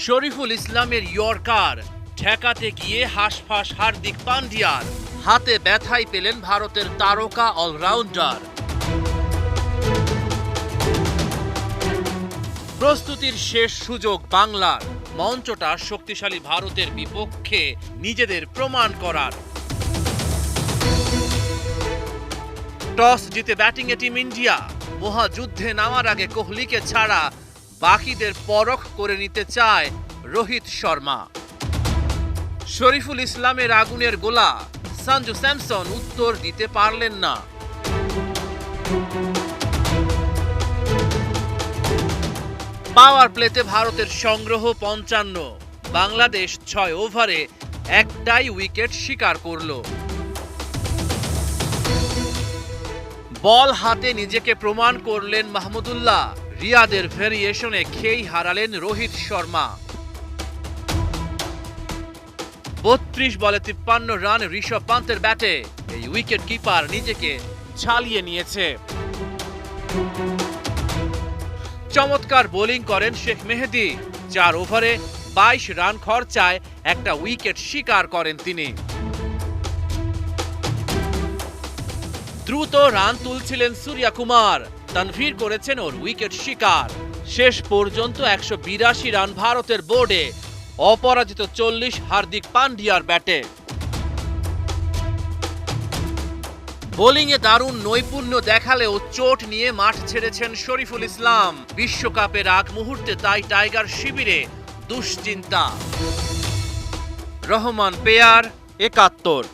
শরীফুল ইসলামের ইয়র্কার ঠেকাতে গিয়ে হাঁসফাঁস হার্দিক পান্ডিয়ার, হাতে ব্যথাই পেলেন ভারতের তারকা অলরাউন্ডার। প্রস্তুতির শেষ সুযোগ বাংলার, মঞ্চটা শক্তিশালী ভারতের বিপক্ষে নিজেদের প্রমাণ করার। টস জিতে ব্যাটিংয়ে টিম ইন্ডিয়া, মহাযুদ্ধে নামার আগে কোহলিকে ছাড়া বাকিদের পরখ করে নিতে চায় রোহিত শর্মা। শরীফুল ইসলামের আগুনের গোলা, সঞ্জু স্যামসন উত্তর দিতে পারলেন না। পাওয়ার প্লেতে ভারতের সংগ্রহ ৫৫, বাংলাদেশ ৬ ওভারে একটাই উইকেট শিকার করল। বল হাতে নিজেকে প্রমাণ করলেন মাহমুদুল্লাহ, রিয়াদের ভেরিয়েশনে খেই হারালেন রোহিত শর্মা। ৩২ বলে ৫৩ রান ঋষভ পান্তের ব্যাটে এই উইকেট কিপার নিজেকে ঝালিয়ে নিয়েছে। চমৎকার বোলিং করেন শেখ মেহেদী, ৪ ওভারে ২২ রান খরচায় একটা উইকেট শিকার করেন তিনি। দ্রুত রান তুলছিলেন সূর্যা কুমার, তানভীর করেছেন ওর উইকেট শিকার। শেষ পর্যন্ত ১৮২ রান ভারতের বোর্ডে, অপরাজিত ৪০ হার্দিক পান্ডিয়ার ব্যাটে। বোলিংয়ে দারুণ নৈপুণ্য দেখালেও চোট নিয়ে মাঠ ছেড়েছেন শরীফুল ইসলাম। বিশ্বকাপের আগ মুহূর্তে তাই টাইগার শিবিরে দুশ্চিন্তা। রহমান পেয়ার, ৭১।